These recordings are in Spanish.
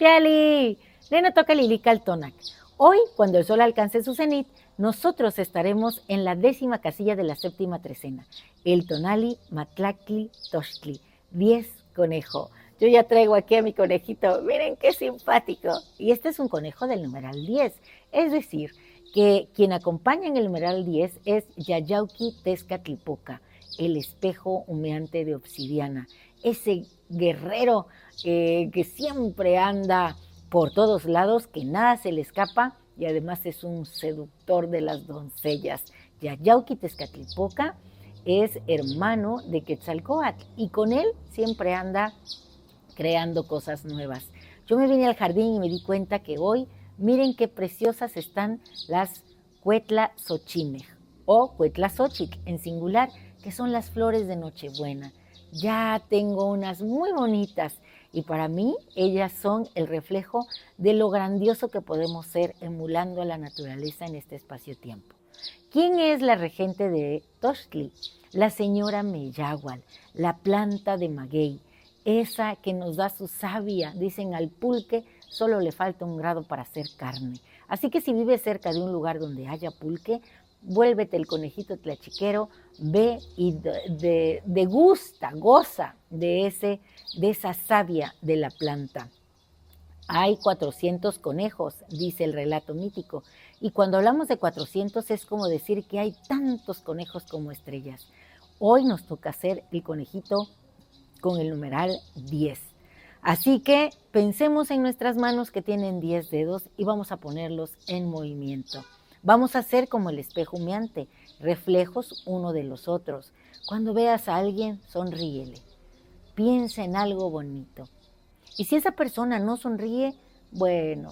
Yali, Neno toca Lili Caltonac. Hoy, cuando el sol alcance su cenit, nosotros estaremos en la 10ª casilla de la 7ª trecena, el Tonali Matlactli Tochtli, 10 conejo. Yo ya traigo aquí a mi conejito, miren qué simpático. Y este es un conejo del numeral 10, es decir, que quien acompaña en el numeral 10 es Yayauqui Tezcatlipoca, el espejo humeante de obsidiana, ese guerrero que siempre anda por todos lados, que nada se le escapa y además es un seductor de las doncellas. Yayauqui Tezcatlipoca es hermano de Quetzalcóatl y con él siempre anda creando cosas nuevas. Yo me vine al jardín y me di cuenta que hoy, miren qué preciosas están las Cuetlaxochimej o Cuetlaxochitl en singular, que son las flores de Nochebuena. Ya tengo unas muy bonitas y para mí ellas son el reflejo de lo grandioso que podemos ser emulando a la naturaleza en este espacio-tiempo. ¿Quién es la regente de Tochtli? La señora Meyahual, la planta de maguey, esa que nos da su savia. Dicen al pulque solo le falta 1 grado para hacer carne. Así que si vives cerca de un lugar donde haya pulque, vuélvete el conejito tlachiquero, ve y degusta, goza de esa savia de la planta. Hay 400 conejos, dice el relato mítico, y cuando hablamos de 400 es como decir que hay tantos conejos como estrellas. Hoy nos toca hacer el conejito con el numeral 10. Así que pensemos en nuestras manos que tienen 10 dedos y vamos a ponerlos en movimiento. Vamos a hacer como el espejo humeante, reflejos uno de los otros. Cuando veas a alguien, sonríele. Piensa en algo bonito. Y si esa persona no sonríe, bueno,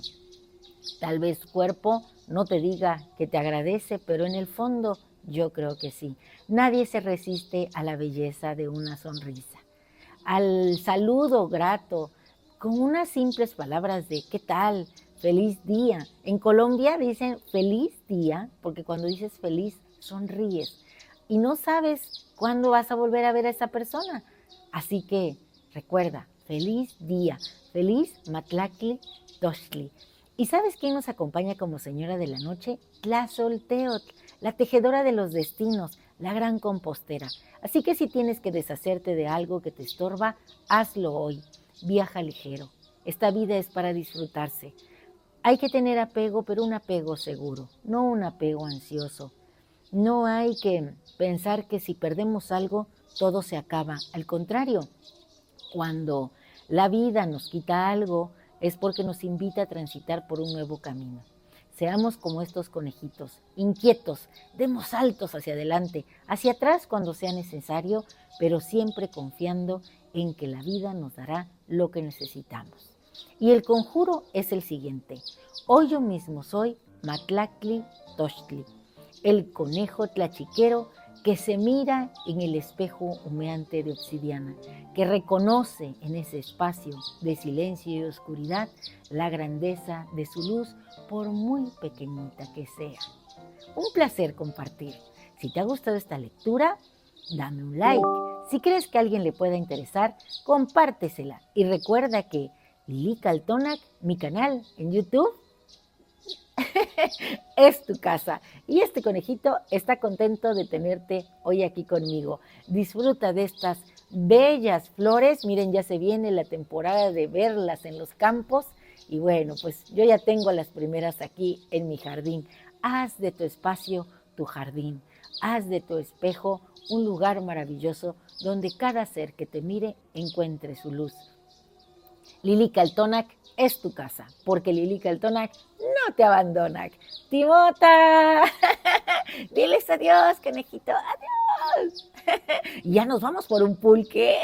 tal vez tu cuerpo no te diga que te agradece, pero en el fondo yo creo que sí. Nadie se resiste a la belleza de una sonrisa, al saludo grato, con unas simples palabras de ¿qué tal? Feliz día. En Colombia dicen feliz día, porque cuando dices feliz, sonríes. Y no sabes cuándo vas a volver a ver a esa persona. Así que recuerda, feliz día, feliz Matlactli Tochtli. ¿Y sabes quién nos acompaña como señora de la noche? Tlazolteotl, la tejedora de los destinos, la gran compostera. Así que si tienes que deshacerte de algo que te estorba, hazlo hoy. Viaja ligero. Esta vida es para disfrutarse. Hay que tener apego, pero un apego seguro, no un apego ansioso. No hay que pensar que si perdemos algo, todo se acaba. Al contrario, cuando la vida nos quita algo, es porque nos invita a transitar por un nuevo camino. Seamos como estos conejitos, inquietos, demos saltos hacia adelante, hacia atrás cuando sea necesario, pero siempre confiando en que la vida nos dará lo que necesitamos. Y el conjuro es el siguiente: hoy yo mismo soy Matlactli Tochtli, el conejo tlachiquero que se mira en el espejo humeante de obsidiana, que reconoce en ese espacio de silencio y oscuridad la grandeza de su luz, por muy pequeñita que sea. Un placer compartir. Si te ha gustado esta lectura, dame un like. Si crees que a alguien le pueda interesar, compártesela. Y recuerda que Lili Caltonac, mi canal en YouTube, es tu casa. Y este conejito está contento de tenerte hoy aquí conmigo. Disfruta de estas bellas flores. Miren, ya se viene la temporada de verlas en los campos. Y bueno, pues yo ya tengo las primeras aquí en mi jardín. Haz de tu espacio tu jardín. Haz de tu espejo un lugar maravilloso donde cada ser que te mire encuentre su luz. Lili Caltonac es tu casa, porque Lili Caltonac no te abandona. ¡Timota! Diles adiós, conejito. ¡Adiós! Ya nos vamos por un pulque.